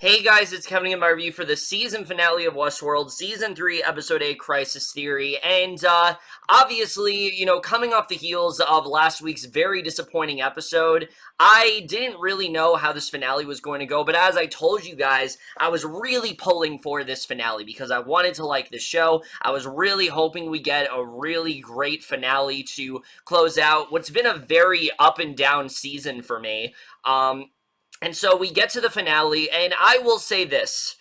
Hey guys, it's coming in my review for the season finale of Westworld, Season 3, Episode 8, Crisis Theory, and, obviously, coming off the heels of last week's very disappointing episode, I didn't really know how this finale was going to go, but as I told you guys, I was really pulling for this finale because I wanted to like the show. I was really hoping we get a really great finale to close out what's been a very up and down season for me. And so we get to the finale, and I will say this.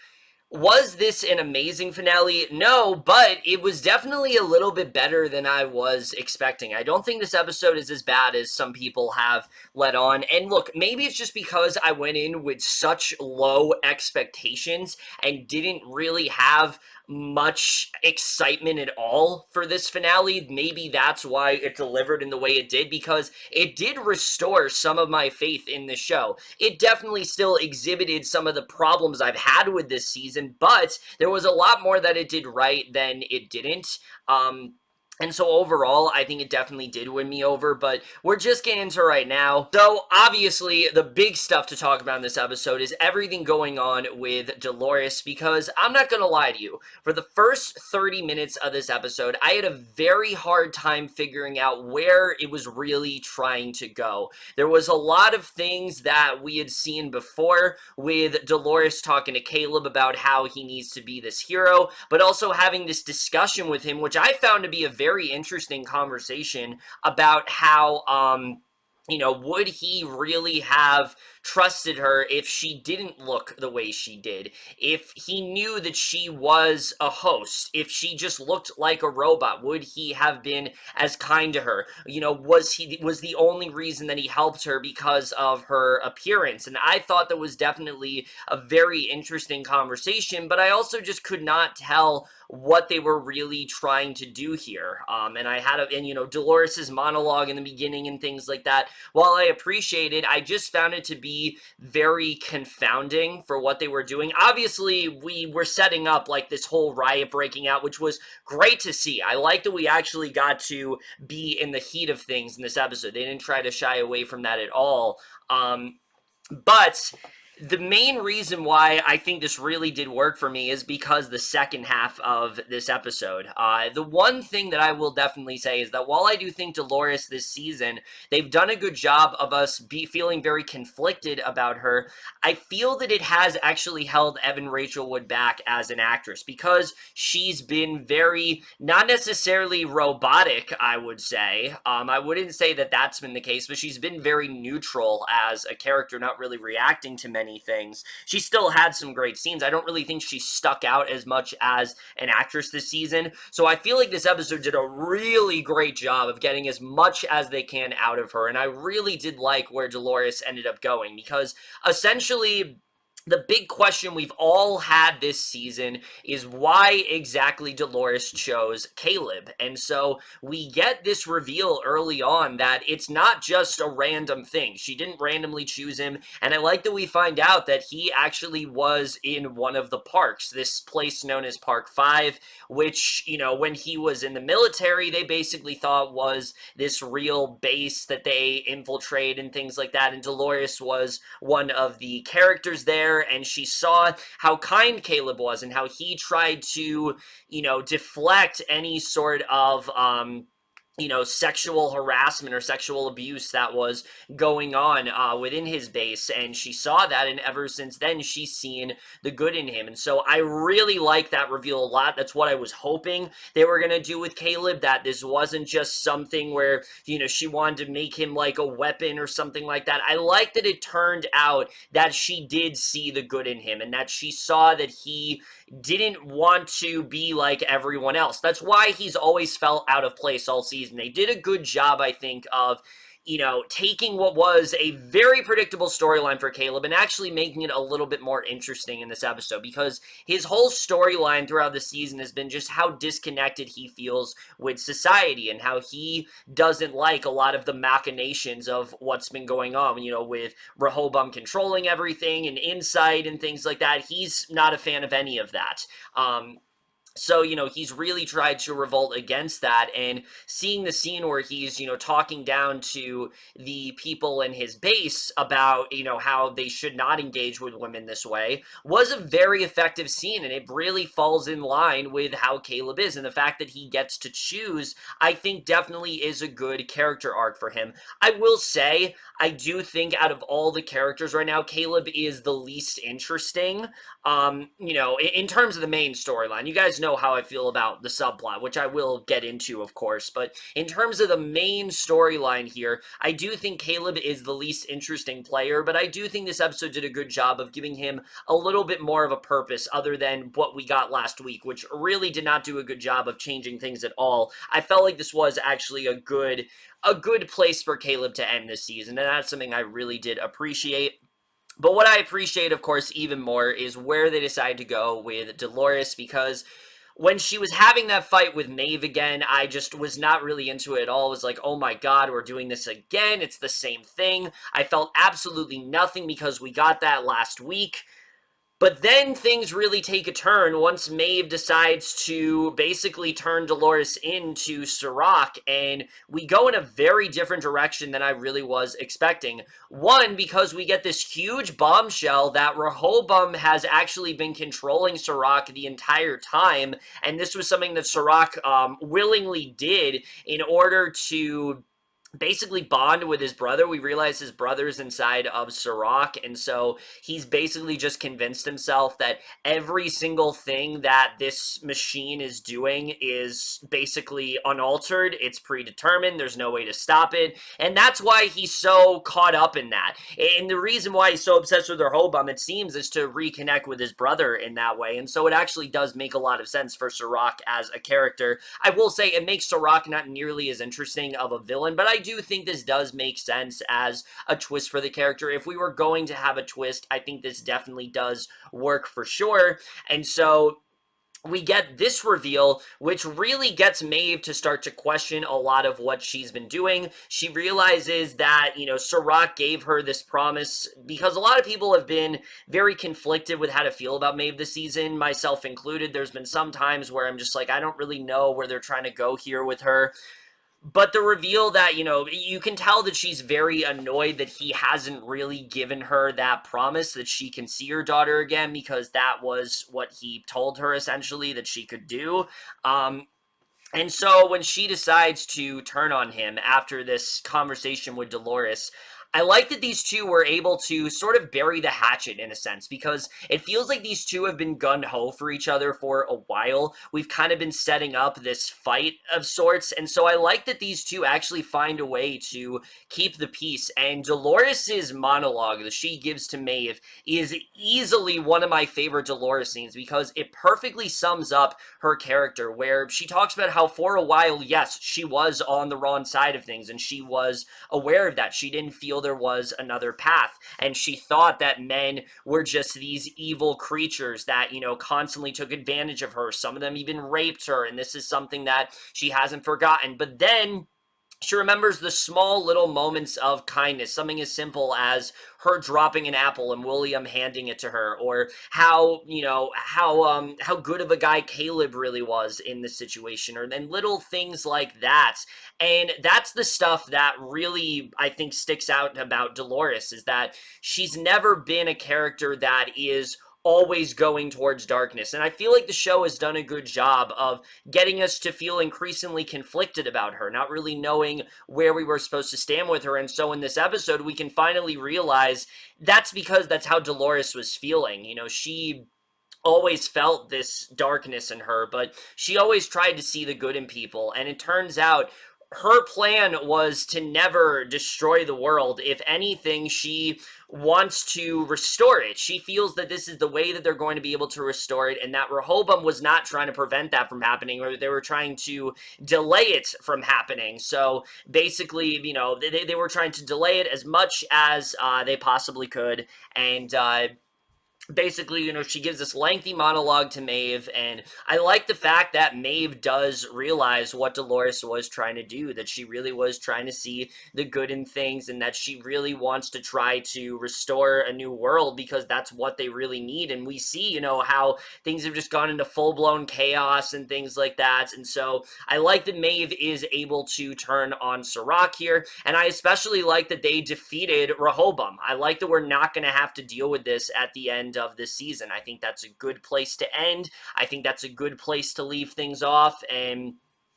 Was this an amazing finale? No, but it was definitely a little bit better than I was expecting. I don't think this episode is as bad as some people have let on. And look, maybe it's just because I went in with such low expectations and didn't really have much excitement at all for this finale. Maybe that's why it delivered in the way it did, because it did restore some of my faith in the show. It definitely still exhibited some of the problems I've had with this season, but there was a lot more that it did right than it didn't. And so overall, I think it definitely did win me over, but we're just getting into it right now. So obviously, the big stuff to talk about in this episode is everything going on with Dolores, because I'm not gonna lie to you, for the first 30 minutes of this episode, I had a very hard time figuring out where it was really trying to go. There was a lot of things that we had seen before, with Dolores talking to Caleb about how he needs to be this hero, but also having this discussion with him, which I found to be a very interesting conversation about how, would he really have trusted her if she didn't look the way she did? If he knew that she was a host, if she just looked like a robot, would he have been as kind to her? Was the only reason that he helped her because of her appearance? And I thought that was definitely a very interesting conversation, but I also just could not tell what they were really trying to do here. Dolores's monologue in the beginning and things like that, while I appreciate it, I just found it to be very confounding for what they were doing. Obviously, we were setting up like this whole riot breaking out, which was great to see. I like that we actually got to be in the heat of things in this episode. They didn't try to shy away from that at all. But the main reason why I think this really did work for me is because the second half of this episode. The one thing that I will definitely say is that while I do think Dolores this season, they've done a good job of us feeling very conflicted about her, I feel that it has actually held Evan Rachel Wood back as an actress, because she's been very, not necessarily robotic, I would say. I wouldn't say that that's been the case, but she's been very neutral as a character, not really reacting to many things. She still had some great scenes. I don't really think she stuck out as much as an actress this season. So I feel like this episode did a really great job of getting as much as they can out of her. And I really did like where Dolores ended up going, because essentially the big question we've all had this season is why exactly Dolores chose Caleb. And so we get this reveal early on that it's not just a random thing. She didn't randomly choose him, and I like that we find out that he actually was in one of the parks, this place known as Park 5, which, when he was in the military, they basically thought was this real base that they infiltrate and things like that, and Dolores was one of the characters there, and she saw how kind Caleb was and how he tried to, deflect any sort of, sexual harassment or sexual abuse that was going on within his base, and she saw that, and ever since then, she's seen the good in him. And so I really like that reveal a lot. That's what I was hoping they were going to do with Caleb, that this wasn't just something where, she wanted to make him like a weapon or something like that. I like that it turned out that she did see the good in him, and that she saw that he didn't want to be like everyone else. That's why he's always felt out of place all season. They did a good job, I think, of taking what was a very predictable storyline for Caleb and actually making it a little bit more interesting in this episode, because his whole storyline throughout the season has been just how disconnected he feels with society and how he doesn't like a lot of the machinations of what's been going on, with Rehoboam controlling everything and insight and things like that. He's not a fan of any of that. So, he's really tried to revolt against that, and seeing the scene where he's, talking down to the people in his base about, how they should not engage with women this way was a very effective scene, and it really falls in line with how Caleb is, and the fact that he gets to choose, I think definitely is a good character arc for him. I will say, I do think out of all the characters right now, Caleb is the least interesting. In terms of the main storyline, you guys know how I feel about the subplot, which I will get into, of course, but in terms of the main storyline here, I do think Caleb is the least interesting player, but I do think this episode did a good job of giving him a little bit more of a purpose other than what we got last week, which really did not do a good job of changing things at all. I felt like this was actually a good place for Caleb to end this season, and that's something I really did appreciate. But what I appreciate, of course, even more is where they decide to go with Dolores, because when she was having that fight with Maeve again, I just was not really into it at all. It was like, oh my god, we're doing this again. It's the same thing. I felt absolutely nothing because we got that last week. But then things really take a turn once Maeve decides to basically turn Dolores into Serac, and we go in a very different direction than I really was expecting. One, because we get this huge bombshell that Rehoboam has actually been controlling Serac the entire time, and this was something that Serac willingly did in order to basically bond with his brother. We realize his brother's inside of Serac, and so he's basically just convinced himself that every single thing that this machine is doing is basically unaltered. It's predetermined. There's no way to stop it, and that's why he's so caught up in that. And the reason why he's so obsessed with Rehoboam, it seems, is to reconnect with his brother in that way, and so it actually does make a lot of sense for Serac as a character. I will say it makes Serac not nearly as interesting of a villain, but I do think this does make sense as a twist for the character. If we were going to have a twist, I think this definitely does work for sure. And so we get this reveal, which really gets Maeve to start to question a lot of what she's been doing. She realizes that, Serac gave her this promise, because a lot of people have been very conflicted with how to feel about Maeve this season, myself included. There's been some times where I'm just like, I don't really know where they're trying to go here with her. But the reveal that, you can tell that she's very annoyed that he hasn't really given her that promise that she can see her daughter again, because that was what he told her, essentially, that she could do. And so when she decides to turn on him after this conversation with Dolores, I like that these two were able to sort of bury the hatchet in a sense, because it feels like these two have been gun-ho for each other for a while. We've kind of been setting up this fight of sorts, and so I like that these two actually find a way to keep the peace. And Dolores's monologue that she gives to Maeve is easily one of my favorite Dolores scenes, because it perfectly sums up her character, where she talks about how for a while, yes, she was on the wrong side of things, and she was aware of that. She didn't feel there was another path, and she thought that men were just these evil creatures that, constantly took advantage of her. Some of them even raped her, and this is something that she hasn't forgotten. But then she remembers the small little moments of kindness, something as simple as her dropping an apple and William handing it to her, or how good of a guy Caleb really was in this situation, or then little things like that. And that's the stuff that really, I think, sticks out about Dolores, is that she's never been a character that is always going towards darkness. And I feel like the show has done a good job of getting us to feel increasingly conflicted about her, not really knowing where we were supposed to stand with her. And so in this episode, we can finally realize that's because that's how Dolores was feeling. She always felt this darkness in her, but she always tried to see the good in people. And it turns out her plan was to never destroy the world. If anything, she wants to restore it. She feels that this is the way that they're going to be able to restore it, and that Rehoboam was not trying to prevent that from happening, or they were trying to delay it from happening. So basically, they were trying to delay it as much as they possibly could, and basically, she gives this lengthy monologue to Maeve, and I like the fact that Maeve does realize what Dolores was trying to do, that she really was trying to see the good in things, and that she really wants to try to restore a new world because that's what they really need. And we see, how things have just gone into full-blown chaos and things like that. And so I like that Maeve is able to turn on Serac here, and I especially like that they defeated Rehoboam. I like that we're not going to have to deal with this at the end of this season. I think that's a good place to end. I think that's a good place to leave things off, and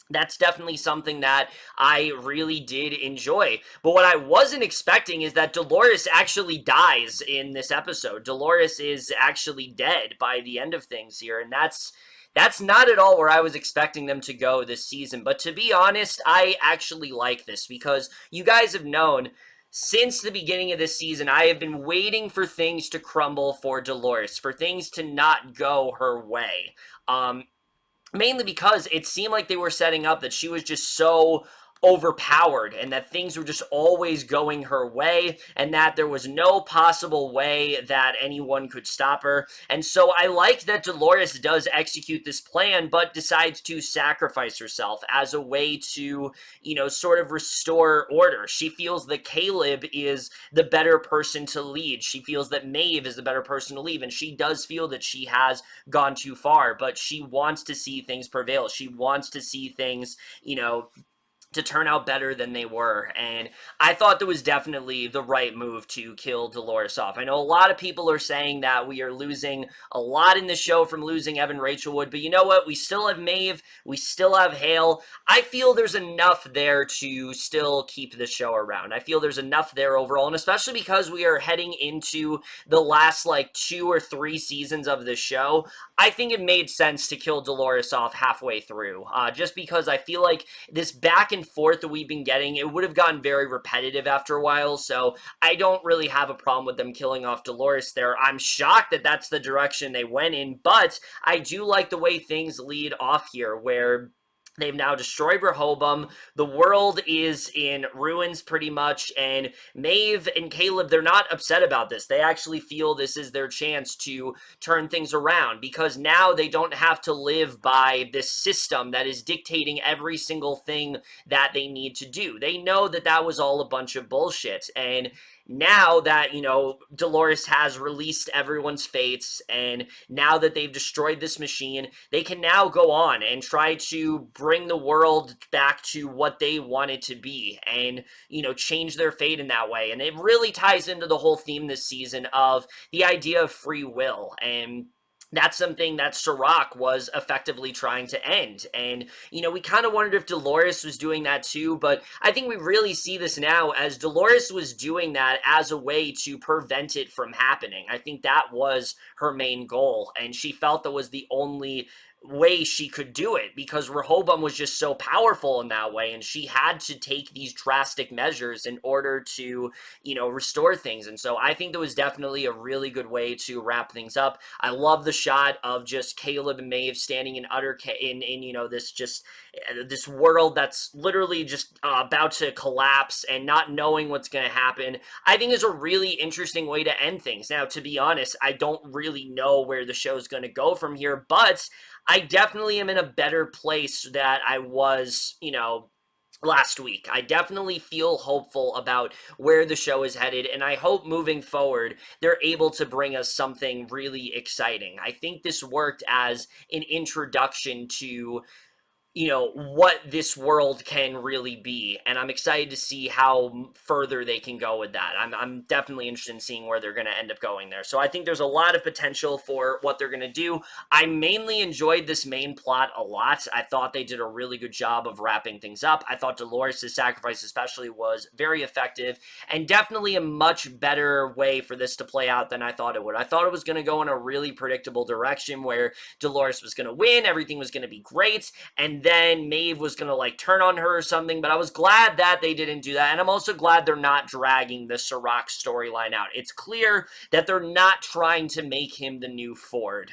that's definitely something that I really did enjoy. But what I wasn't expecting is that Dolores actually dies in this episode. Dolores is actually dead by the end of things here, and that's not at all where I was expecting them to go this season. But to be honest, I actually like this because you guys have known since the beginning of this season, I have been waiting for things to crumble for Dolores, for things to not go her way. Mainly because it seemed like they were setting up that she was just so overpowered and that things were just always going her way and that there was no possible way that anyone could stop her. And so I like that Dolores does execute this plan but decides to sacrifice herself as a way to, sort of restore order. She feels that Caleb is the better person to lead. She feels that Maeve is the better person to lead, and she does feel that she has gone too far, but she wants to see things prevail. She wants to see things, to turn out better than they were. And I thought that was definitely the right move to kill Dolores off. I know a lot of people are saying that we are losing a lot in the show from losing Evan Rachel Wood, but you know what? We still have Maeve. We still have Hale. I feel there's enough there to still keep the show around. I feel there's enough there overall, and especially because we are heading into the last, 2 or 3 seasons of the show, I think it made sense to kill Dolores off halfway through, just because I feel like this back and forth that we've been getting, it would have gotten very repetitive after a while, so I don't really have a problem with them killing off Dolores there. I'm shocked that that's the direction they went in, but I do like the way things lead off here, where they've now destroyed Rehoboam. The world is in ruins pretty much, and Maeve and Caleb, they're not upset about this. They actually feel this is their chance to turn things around because now they don't have to live by this system that is dictating every single thing that they need to do. They know that that was all a bunch of bullshit, and now that, Dolores has released everyone's fates, and now that they've destroyed this machine, they can now go on and try to bring the world back to what they want it to be and, change their fate in that way. And it really ties into the whole theme this season of the idea of free will, and that's something that Serac was effectively trying to end. And, we kind of wondered if Dolores was doing that too, but I think we really see this now as Dolores was doing that as a way to prevent it from happening. I think that was her main goal, and she felt that was the only way she could do it because Rehoboam was just so powerful in that way, and she had to take these drastic measures in order to, restore things. And so I think that was definitely a really good way to wrap things up. I love the shot of just Caleb and Maeve standing in utter this world that's literally just about to collapse and not knowing what's going to happen. I think is a really interesting way to end things. Now, to be honest, I don't really know where the show's going to go from here, but I definitely am in a better place that I was, last week. I definitely feel hopeful about where the show is headed, and I hope moving forward they're able to bring us something really exciting. I think this worked as an introduction to what this world can really be, and I'm excited to see how further they can go with that. I'm definitely interested in seeing where they're going to end up going there. So I think there's a lot of potential for what they're going to do. I mainly enjoyed this main plot a lot. I thought they did a really good job of wrapping things up. I thought Dolores' sacrifice especially was very effective, and definitely a much better way for this to play out than I thought it would. I thought it was going to go in a really predictable direction where Dolores was going to win, everything was going to be great, and then Maeve was going to turn on her or something, but I was glad that they didn't do that, and I'm also glad they're not dragging the Serac storyline out. It's clear that they're not trying to make him the new Ford.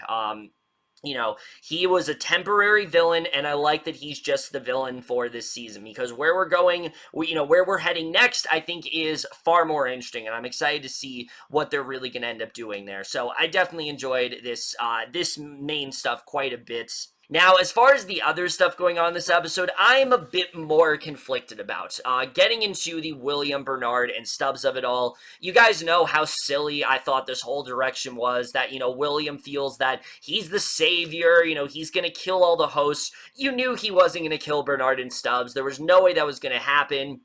he was a temporary villain, and I like that he's just the villain for this season, because where we're going, where we're heading next, I think is far more interesting, and I'm excited to see what they're really going to end up doing there. So I definitely enjoyed this main stuff quite a bit. Now, as far as the other stuff going on this episode, I'm a bit more conflicted about. Getting into the William, Bernard, and Stubbs of it all, you guys know how silly I thought this whole direction was, that, William feels that he's the savior, he's gonna kill all the hosts. You knew he wasn't gonna kill Bernard and Stubbs. There was no way that was gonna happen.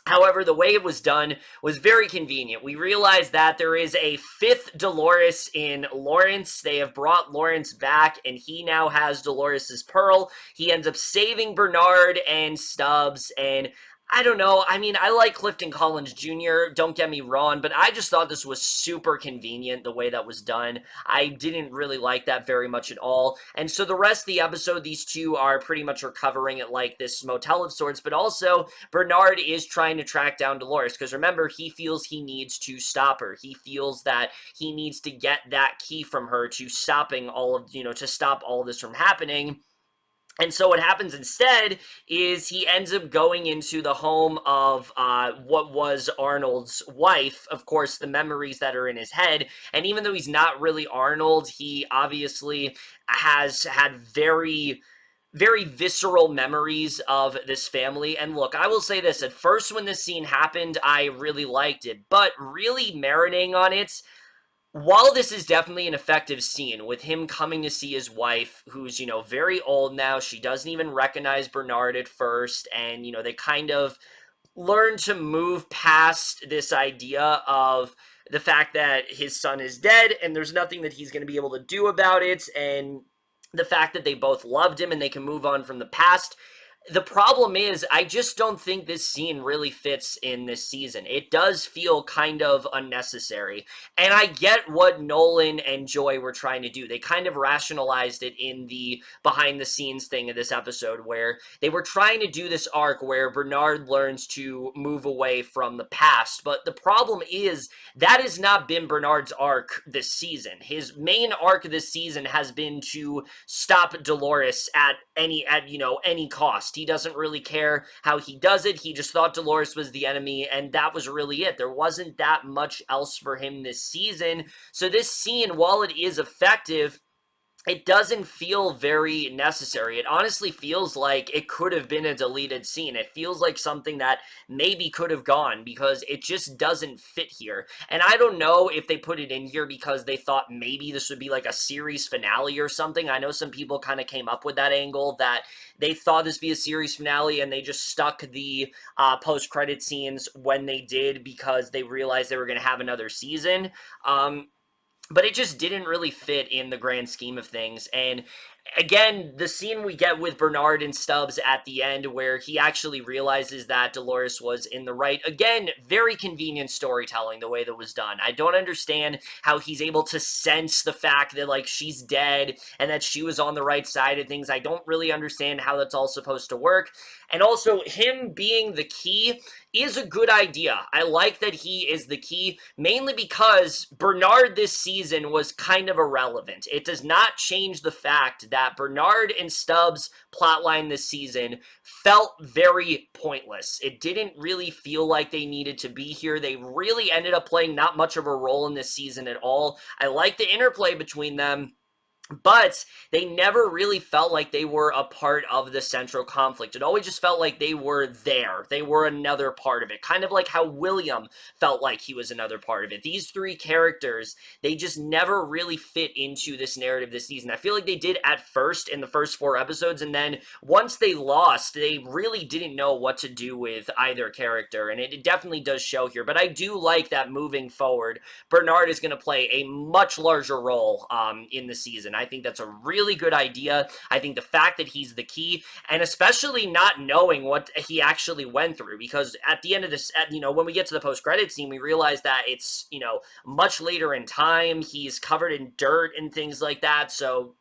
However, the way it was done was very convenient. We realized that there is a fifth Dolores in Lawrence. They have brought Lawrence back, and he now has Dolores's pearl. He ends up saving Bernard and Stubbs, and I don't know. I mean, I like Clifton Collins Jr., don't get me wrong, but I just thought this was super convenient the way that was done. I didn't really like that very much at all. And so the rest of the episode, these two are pretty much recovering at like this motel of sorts, but also Bernard is trying to track down Dolores, because remember, he feels he needs to stop her. He feels that he needs to get that key from her to stopping all of, to stop all of this from happening. And so what happens instead is he ends up going into the home of what was Arnold's wife, of course, the memories that are in his head. And even though he's not really Arnold, he obviously has had very visceral memories of this family. And look, I will say this, at first when this scene happened, I really liked it, but really marinating on it, while this is definitely an effective scene with him coming to see his wife, who's, very old now, she doesn't even recognize Bernard at first, and, they kind of learn to move past this idea of the fact that his son is dead and there's nothing that he's going to be able to do about it, and the fact that they both loved him and they can move on from the past. The problem is, I just don't think this scene really fits in this season. It does feel kind of unnecessary. And I get what Nolan and Joy were trying to do. They kind of rationalized it in the behind-the-scenes thing of this episode, where they were trying to do this arc where Bernard learns to move away from the past. But the problem is, that has not been Bernard's arc this season. His main arc this season has been to stop Dolores at any cost. He doesn't really care how he does it. He just thought Dolores was the enemy, and that was really it. There wasn't that much else for him this season. So this scene, while it is effective, it doesn't feel very necessary. It honestly feels like it could have been a deleted scene. It feels like something that maybe could have gone, because it just doesn't fit here. And I don't know if they put it in here because they thought maybe this would be like a series finale or something. I know some people kind of came up with that angle, that they thought this be a series finale and they just stuck the post-credit scenes when they did because they realized they were going to have another season. But it just didn't really fit in the grand scheme of things. And again, the scene we get with Bernard and Stubbs at the end, where he actually realizes that Dolores was in the right, again, very convenient storytelling the way that was done. I don't understand how he's able to sense the fact that, like, she's dead and that she was on the right side of things. I don't really understand how that's all supposed to work. And also, him being the key is a good idea. I like that he is the key, mainly because Bernard this season was kind of irrelevant. It does not change the fact that Bernard and Stubbs' plotline this season felt very pointless. It didn't really feel like they needed to be here. They really ended up playing not much of a role in this season at all. I like the interplay between them, but they never really felt like they were a part of the central conflict. It always just felt like they were there. They were another part of it. Kind of like how William felt like he was another part of it. These three characters, they just never really fit into this narrative this season. I feel like they did at first in the first 4 episodes, and then once they lost, they really didn't know what to do with either character, and it definitely does show here. But I do like that moving forward, Bernard is going to play a much larger role in the season. I think that's a really good idea. I think the fact that he's the key, and especially not knowing what he actually went through, because at the end of this, when we get to the post-credit scene, we realize that it's, much later in time. He's covered in dirt and things like that, so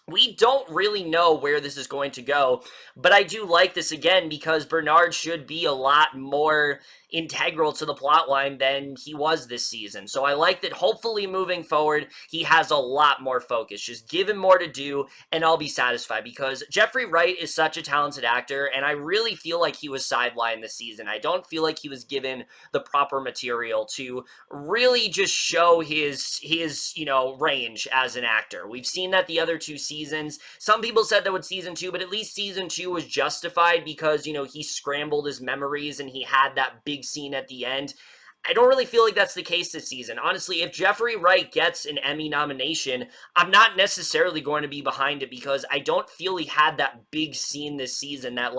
we don't really know where this is going to go, but I do like this again because Bernard should be a lot more integral to the plotline than he was this season. So I like that hopefully moving forward, he has a lot more focus. Just give him more to do, and I'll be satisfied because Jeffrey Wright is such a talented actor, and I really feel like he was sidelined this season. I don't feel like he was given the proper material to really just show his range as an actor. We've seen that the other two seasons. Some people said that with season 2, but at least season 2 was justified because he scrambled his memories and he had that big scene at the end. I don't really feel like that's the case this season. Honestly, if Jeffrey Wright gets an Emmy nomination, I'm not necessarily going to be behind it because I don't feel he had that big scene this season that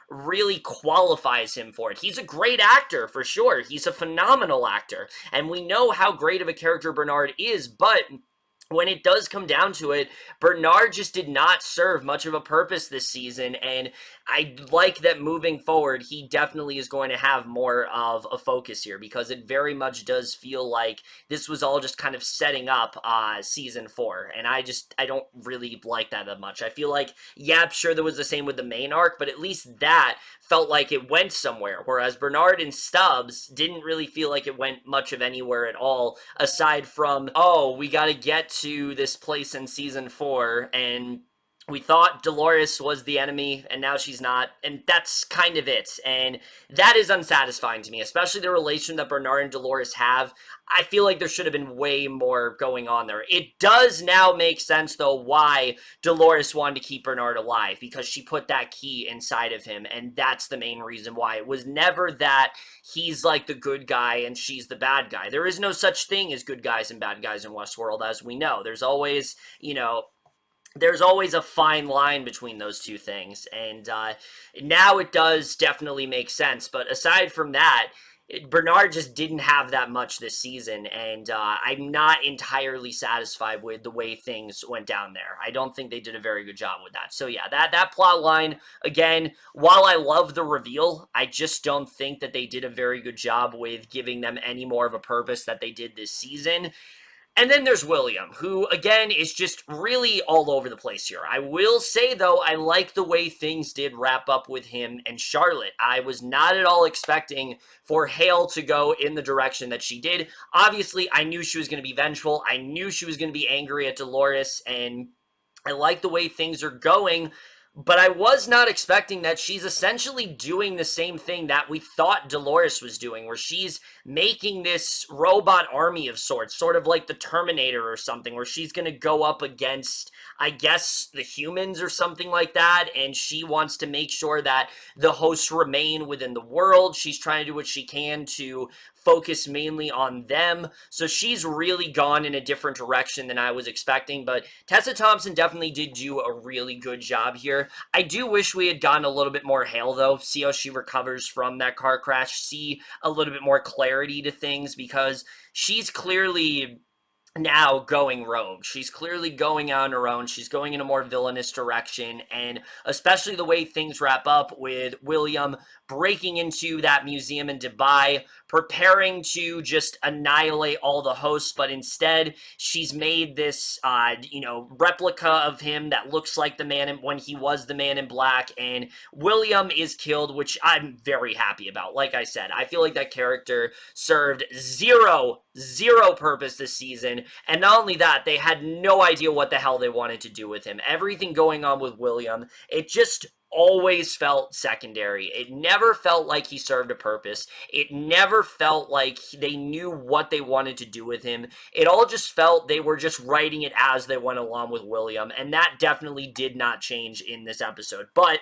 really qualifies him for it. He's a great actor for sure. He's a phenomenal actor, and we know how great of a character Bernard is, but when it does come down to it, Bernard just did not serve much of a purpose this season, and I like that moving forward, he definitely is going to have more of a focus here, because it very much does feel like this was all just kind of setting up season 4, and I don't really like that much. I feel like, yeah, I'm sure there was the same with the main arc, but at least that felt like it went somewhere, whereas Bernard and Stubbs didn't really feel like it went much of anywhere at all, aside from, oh, we gotta get to this place in season 4, and we thought Dolores was the enemy, and now she's not, and that's kind of it, and that is unsatisfying to me, especially the relation that Bernard and Dolores have. I feel like there should have been way more going on there. It does now make sense, though, why Dolores wanted to keep Bernard alive, because she put that key inside of him, and that's the main reason why. It was never that he's like the good guy and she's the bad guy. There is no such thing as good guys and bad guys in Westworld, as we know. There's always a fine line between those two things, and now it does definitely make sense, but aside from that, Bernard just didn't have that much this season, and I'm not entirely satisfied with the way things went down there. I don't think they did a very good job with that. So yeah, that plot line, again, while I love the reveal, I just don't think that they did a very good job with giving them any more of a purpose that they did this season. And then there's William, who, again, is just really all over the place here. I will say, though, I like the way things did wrap up with him and Charlotte. I was not at all expecting for Hale to go in the direction that she did. Obviously, I knew she was going to be vengeful. I knew she was going to be angry at Dolores, and I like the way things are going, but I was not expecting that she's essentially doing the same thing that we thought Dolores was doing, where she's making this robot army of sorts, sort of like the Terminator or something, where she's going to go up against, I guess, the humans or something like that, and she wants to make sure that the hosts remain within the world. She's trying to do what she can to focus mainly on them, so she's really gone in a different direction than I was expecting, but Tessa Thompson definitely did do a really good job here. I do wish we had gotten a little bit more Hale, though, see how she recovers from that car crash, see a little bit more clarity to things, because she's clearly now going rogue. She's clearly going on her own. She's going in a more villainous direction, and especially the way things wrap up with William breaking into that museum in Dubai, preparing to just annihilate all the hosts, but instead she's made this, replica of him that looks like the man when he was the Man in Black, and William is killed, which I'm very happy about. Like I said, I feel like that character served zero purpose this season, and not only that, they had no idea what the hell they wanted to do with him. Everything going on with William, it just always felt secondary. It never felt like he served a purpose. It never felt like they knew what they wanted to do with him. It all just felt they were just writing it as they went along with William, and that definitely did not change in this episode. But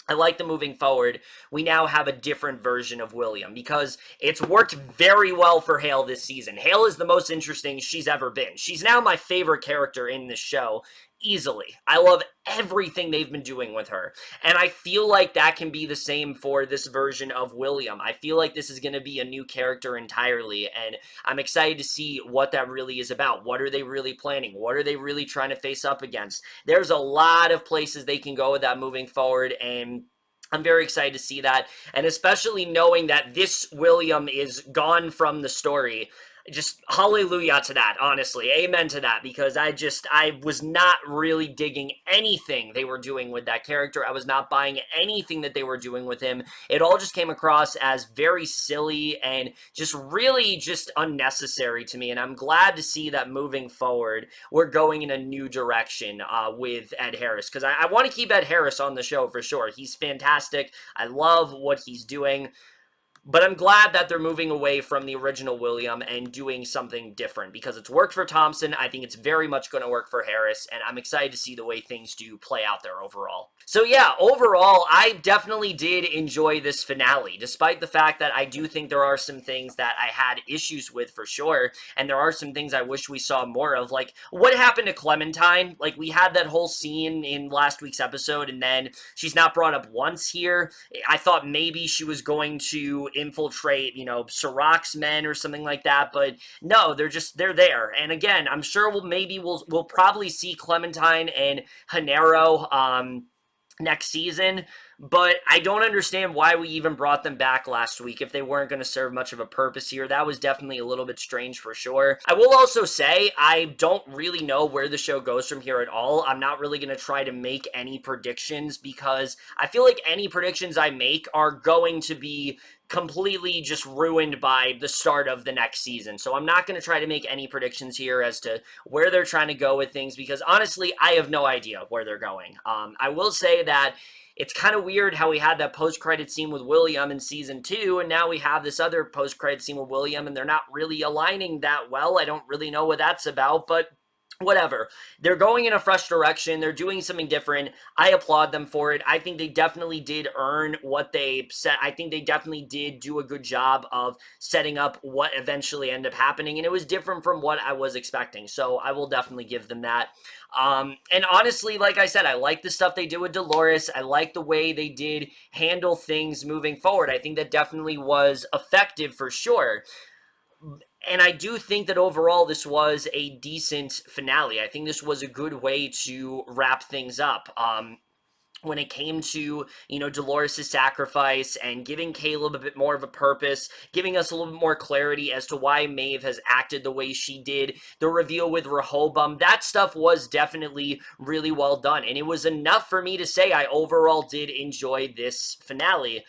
I like the moving forward, we now have a different version of William, because it's worked very well for Hale this season. Hale is the most interesting she's ever been. She's now my favorite character in this show, easily. I love everything they've been doing with her, and I feel like that can be the same for this version of William. I feel like this is going to be a new character entirely, and I'm excited to see what that really is about. What are they really planning? What are they really trying to face up against? There's a lot of places they can go with that moving forward, and I'm very excited to see that, and especially knowing that this William is gone from the story. just hallelujah to that, honestly. Amen to that, because I was not really digging anything they were doing with that character. I was not buying anything that they were doing with him. It all just came across as very silly and just really just unnecessary to me, and I'm glad to see that moving forward, we're going in a new direction with Ed Harris, because I want to keep Ed Harris on the show for sure. He's fantastic. I love what he's doing. But I'm glad that they're moving away from the original William and doing something different, because it's worked for Thompson. I think it's very much going to work for Harris, and I'm excited to see the way things do play out there overall. So yeah, overall, I definitely did enjoy this finale, despite the fact that I do think there are some things that I had issues with for sure, and there are some things I wish we saw more of, like what happened to Clementine. Like, we had that whole scene in last week's episode, and then she's not brought up once here. I thought maybe she was going to infiltrate, Sirach's men or something like that, but no, they're there. And again, I'm sure we'll probably see Clementine and Hanero next season, but I don't understand why we even brought them back last week if they weren't going to serve much of a purpose here. That was definitely a little bit strange for sure. I will also say I don't really know where the show goes from here at all. I'm not really going to try to make any predictions, because I feel like any predictions I make are going to be completely just ruined by the start of the next season. So I'm not going to try to make any predictions here as to where they're trying to go with things, because honestly, I have no idea where they're going. I will say that it's kind of weird how we had that post-credit scene with William in season 2, and now we have this other post-credit scene with William, and they're not really aligning that well. I don't really know what that's about, but whatever. They're going in a fresh direction. They're doing something different. I applaud them for it. I think they definitely did earn what they said. I think they definitely did do a good job of setting up what eventually ended up happening, and it was different from what I was expecting. So I will definitely give them that. And honestly, like I said, I like the stuff they did with Dolores. I like the way they did handle things moving forward. I think that definitely was effective for sure. And I do think that overall this was a decent finale. I think this was a good way to wrap things up. When it came to, Dolores' sacrifice and giving Caleb a bit more of a purpose, giving us a little bit more clarity as to why Maeve has acted the way she did, the reveal with Rehoboam, that stuff was definitely really well done. And it was enough for me to say I overall did enjoy this finale.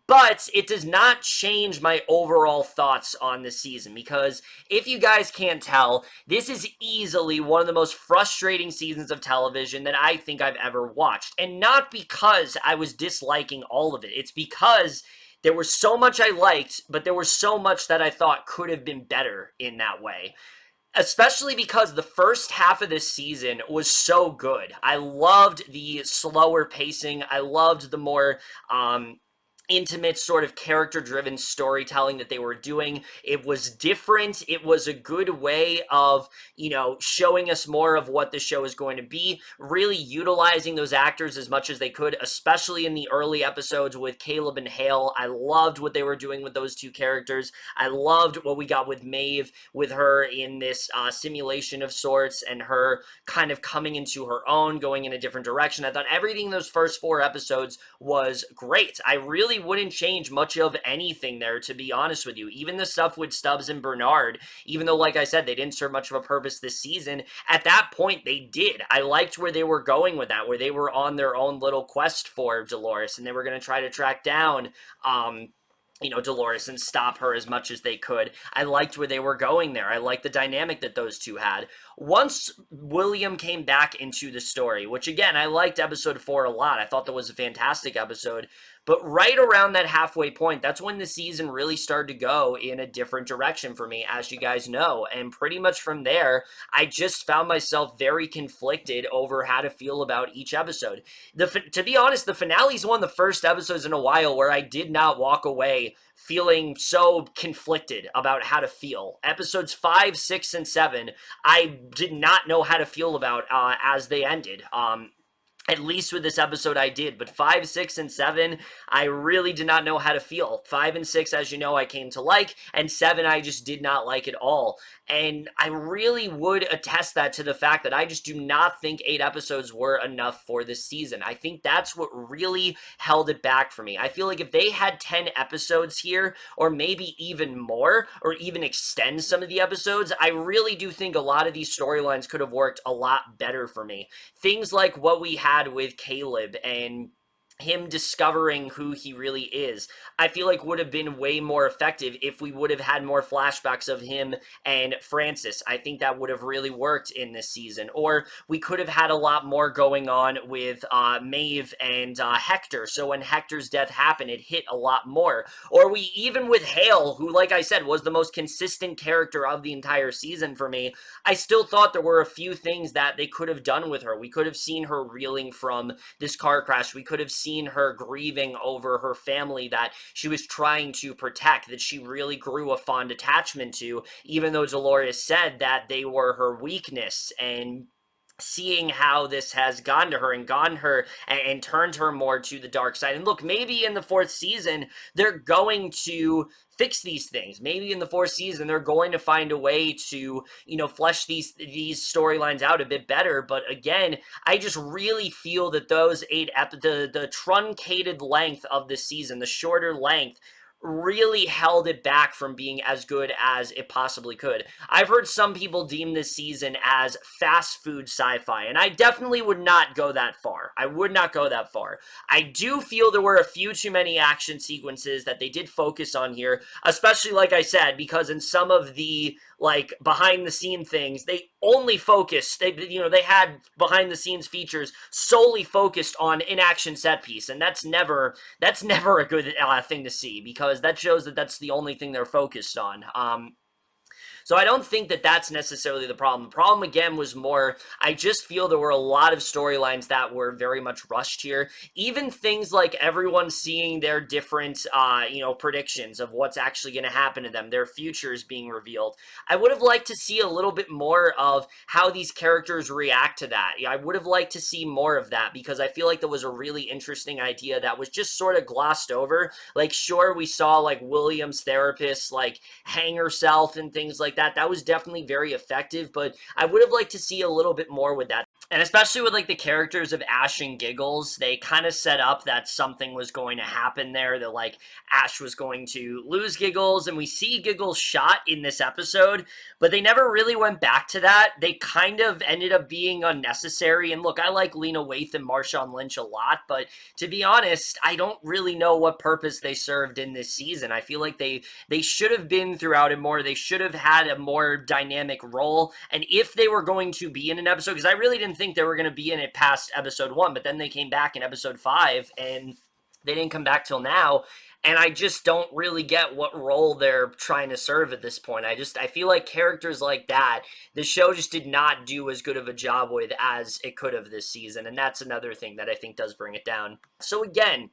But it does not change my overall thoughts on the season, because if you guys can't tell, this is easily one of the most frustrating seasons of television that I think I've ever watched. And not because I was disliking all of it. It's because there was so much I liked, but there was so much that I thought could have been better in that way. Especially because the first half of this season was so good. I loved the slower pacing. I loved the more intimate sort of character-driven storytelling that they were doing. It was different. It was a good way of, showing us more of what the show is going to be, really utilizing those actors as much as they could, especially in the early episodes with Caleb and Hale. I loved what they were doing with those two characters. I loved what we got with Maeve, with her in this simulation of sorts, and her kind of coming into her own, going in a different direction. I thought everything in those first 4 episodes was great. I really wouldn't change much of anything there, to be honest with you. Even the stuff with Stubbs and Bernard, even though, like I said, they didn't serve much of a purpose this season, at that point they did. I liked where they were going with that, where they were on their own little quest for Dolores, and they were going to try to track down Dolores and stop her as much as they could. I liked where they were going there. I liked the dynamic that those two had. Once William came back into the story, which again, I liked episode 4 a lot. I thought that was a fantastic episode. But right around that halfway point, that's when the season really started to go in a different direction for me, as you guys know. And pretty much from there, I just found myself very conflicted over how to feel about each episode. To be honest, the finale is one of the first episodes in a while where I did not walk away feeling so conflicted about how to feel. Episodes 5, 6, and 7, I did not know how to feel about as they ended. At least with this episode I did, but 5, 6, and 7, I really did not know how to feel. 5 and 6, as you know, I came to like, and 7, I just did not like at all. And I really would attest that to the fact that I just do not think 8 episodes were enough for this season. I think that's what really held it back for me. I feel like if they had 10 episodes here, or maybe even more, or even extend some of the episodes, I really do think a lot of these storylines could have worked a lot better for me. Things like what we had with Caleb and him discovering who he really is, I feel like would have been way more effective if we would have had more flashbacks of him and Francis. I think that would have really worked in this season. Or we could have had a lot more going on with Maeve and Hector, so when Hector's death happened, it hit a lot more. Or we, even with Hale, who, like I said, was the most consistent character of the entire season for me, I still thought there were a few things that they could have done with her. We could have seen her reeling from this car crash. We could have seen her grieving over her family that she was trying to protect, that she really grew a fond attachment to, even though Dolores said that they were her weakness. And seeing how this has gone to her and turned her more to the dark side. And look, maybe in the 4th season, they're going to fix these things. Maybe in the 4th season, they're going to find a way to, flesh these storylines out a bit better. But again, I just really feel that those 8 the truncated length of the season, the shorter length, really held it back from being as good as it possibly could. I've heard some people deem this season as fast food sci-fi, and I definitely would not go that far. I would not go that far. I do feel there were a few too many action sequences that they did focus on here, especially, like I said, because in some of the behind the scene things, they only focused, they had behind the scenes features solely focused on in action set piece, and that's never a good thing to see, because that shows that that's the only thing they're focused on. So I don't think that that's necessarily the problem. The problem, again, was more, I just feel there were a lot of storylines that were very much rushed here. Even things like everyone seeing their different, predictions of what's actually going to happen to them, their futures being revealed. I would have liked to see a little bit more of how these characters react to that. I would have liked to see more of that, because I feel like there was a really interesting idea that was just sort of glossed over. Like, sure, we saw, William's therapist, hang herself and things like that. That was definitely very effective, but I would have liked to see a little bit more with that. And especially with, the characters of Ash and Giggles, they kind of set up that something was going to happen there, that, Ash was going to lose Giggles, and we see Giggles shot in this episode, but they never really went back to that. They kind of ended up being unnecessary, and look, I like Lena Waithe and Marshawn Lynch a lot, but to be honest, I don't really know what purpose they served in this season. I feel like they should have been throughout it more. They should have had a more dynamic role, and if they were going to be in an episode, because I really didn't think they were going to be in it past episode 1, but then they came back in episode 5, and they didn't come back till now, and I just don't really get what role they're trying to serve at this point. I feel like characters like that, the show just did not do as good of a job with as it could have this season, and that's another thing that I think does bring it down. So again,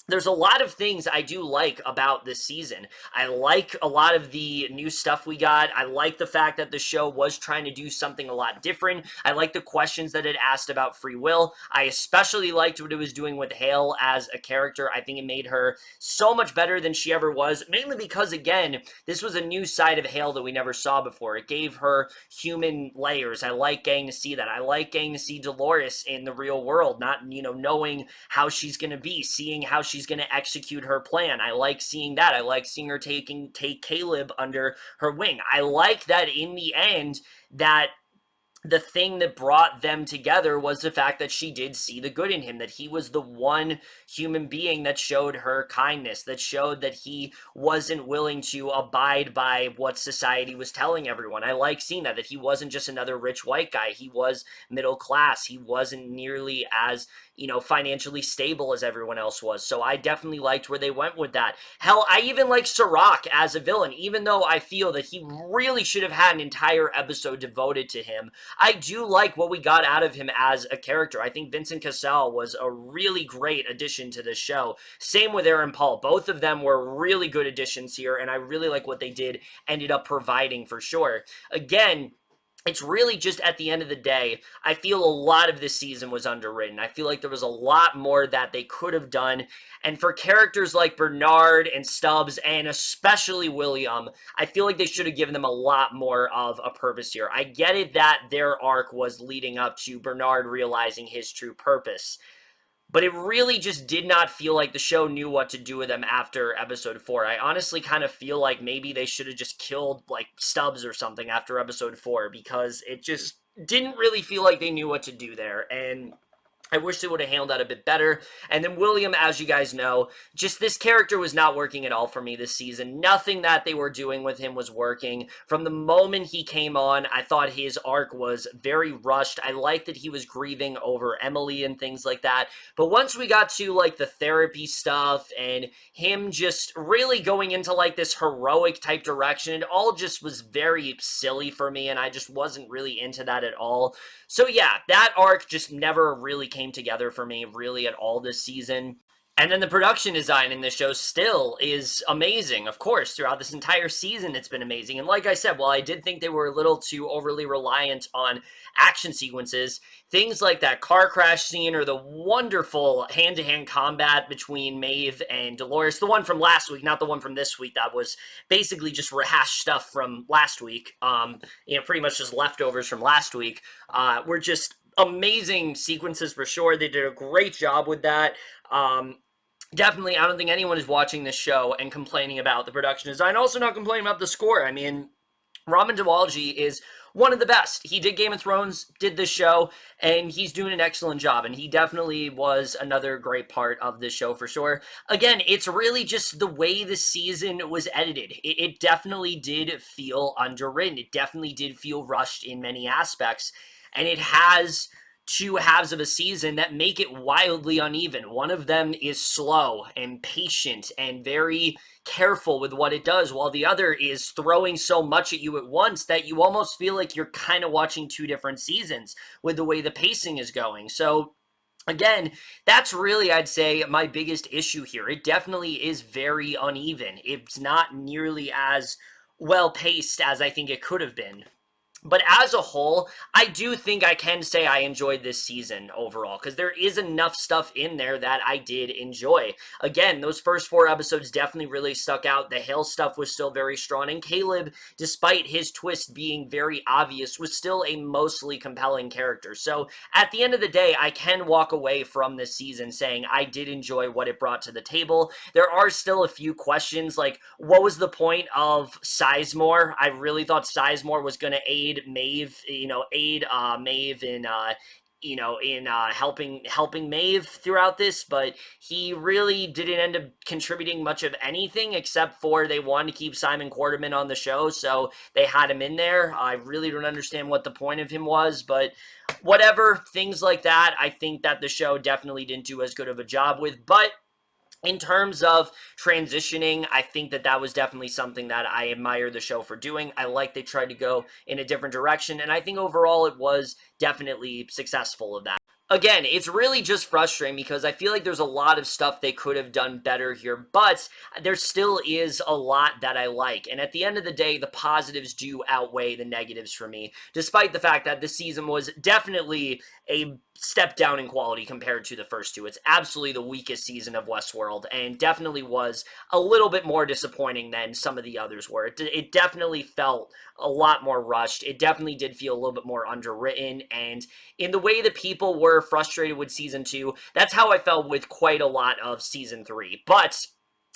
there's a lot of things I do like about this season. I like a lot of the new stuff we got. I like the fact that the show was trying to do something a lot different. I like the questions that it asked about free will. I especially liked what it was doing with Hale as a character. I think it made her so much better than she ever was, mainly because, again, this was a new side of Hale that we never saw before. It gave her human layers. I like getting to see that. I like getting to see Dolores in the real world, not, knowing how she's going to be, seeing how she's going to execute her plan. I like seeing that. I like seeing her take Caleb under her wing. I like that in the end, that the thing that brought them together was the fact that she did see the good in him, that he was the one human being that showed her kindness, that showed that he wasn't willing to abide by what society was telling everyone. I like seeing that he wasn't just another rich white guy. He was middle class. He wasn't nearly as, financially stable as everyone else was. So I definitely liked where they went with that. Hell, I even like Sirach as a villain, even though I feel that he really should have had an entire episode devoted to him. I do like what we got out of him as a character. I think Vincent Cassel was a really great addition to this show. Same with Aaron Paul. Both of them were really good additions here, and I really like what they ended up providing for sure. Again, it's really just at the end of the day, I feel a lot of this season was underwritten. I feel like there was a lot more that they could have done. And for characters like Bernard and Stubbs, and especially William, I feel like they should have given them a lot more of a purpose here. I get it that their arc was leading up to Bernard realizing his true purpose, but it really just did not feel like the show knew what to do with them after episode 4. I honestly kind of feel like maybe they should have just killed, like, Stubbs or something after episode 4, because it just didn't really feel like they knew what to do there, and I wish they would have handled that a bit better. And then William, as you guys know, just this character was not working at all for me this season. Nothing that they were doing with him was working. From the moment he came on, I thought his arc was very rushed. I liked that he was grieving over Emily and things like that. But once we got to, like, the therapy stuff and him just really going into, like, this heroic type direction, it all just was very silly for me, and I just wasn't really into that at all. So yeah, that arc just never really came together for me really at all this season. And then the production design in this show still is amazing. Of course, throughout this entire season, it's been amazing. And like I said, while I did think they were a little too overly reliant on action sequences, things like that car crash scene or the wonderful hand-to-hand combat between Maeve and Dolores, the one from last week, not the one from this week, that was basically just rehashed stuff from last week, pretty much just leftovers from last week, were just amazing sequences for sure. They did a great job with that. Definitely, I don't think anyone is watching this show and complaining about the production design. Also not complaining about the score. I mean, Ramin Djawalji is one of the best. He did Game of Thrones, did this show, and he's doing an excellent job, and he definitely was another great part of this show for sure. Again, it's really just the way the season was edited. It definitely did feel underwritten. It definitely did feel rushed in many aspects, and it has two halves of a season that make it wildly uneven. One of them is slow and patient and very careful with what it does, while the other is throwing so much at you at once that you almost feel like you're kind of watching two different seasons with the way the pacing is going. So again, that's really, I'd say, my biggest issue here. It definitely is very uneven. It's not nearly as well paced as I think it could have been. But as a whole, I do think I can say I enjoyed this season overall, because there is enough stuff in there that I did enjoy. Again, those first 4 episodes definitely really stuck out. The Hale stuff was still very strong, and Caleb, despite his twist being very obvious, was still a mostly compelling character. So at the end of the day, I can walk away from this season saying I did enjoy what it brought to the table. There are still a few questions, like, what was the point of Sizemore? I really thought Sizemore was going to aid Maeve, Maeve in helping Maeve throughout this, but he really didn't end up contributing much of anything except for they wanted to keep Simon Quarterman on the show, so they had him in there. I really don't understand what the point of him was, but whatever, things like that, I think that the show definitely didn't do as good of a job with, but in terms of transitioning, I think that was definitely something that I admire the show for doing. I like they tried to go in a different direction, and I think overall it was definitely successful of that. Again, it's really just frustrating because I feel like there's a lot of stuff they could have done better here, but there still is a lot that I like. And at the end of the day, the positives do outweigh the negatives for me, despite the fact that this season was definitely a step down in quality compared to the first two. It's absolutely the weakest season of Westworld, and definitely was a little bit more disappointing than some of the others were. It definitely felt a lot more rushed. It definitely did feel a little bit more underwritten, and in the way that people were frustrated with season 2, that's how I felt with quite a lot of season 3. But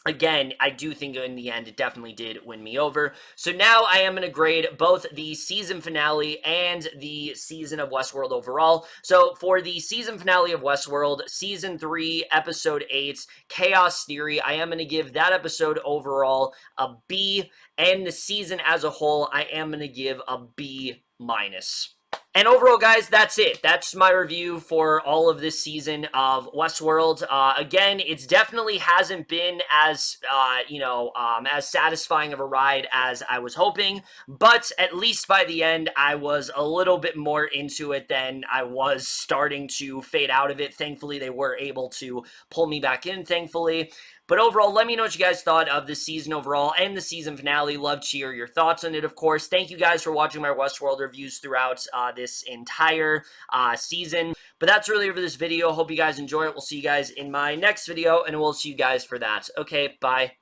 again, I do think in the end it definitely did win me over. So now I am going to grade both the season finale and the season of Westworld overall. So for the season finale of Westworld, season 3, episode 8, Chaos Theory, I am going to give that episode overall a B, and the season as a whole, I am going to give a B minus. And overall, guys, that's it. That's my review for all of this season of Westworld. Again, it definitely hasn't been as, as satisfying of a ride as I was hoping, but at least by the end, I was a little bit more into it than I was starting to fade out of it. Thankfully, they were able to pull me back in, thankfully. But overall, let me know what you guys thought of the season overall and the season finale. Love to hear your thoughts on it, of course. Thank you guys for watching my Westworld reviews throughout this entire season. But that's really it for this video. Hope you guys enjoy it. We'll see you guys in my next video, and we'll see you guys for that. Okay, bye.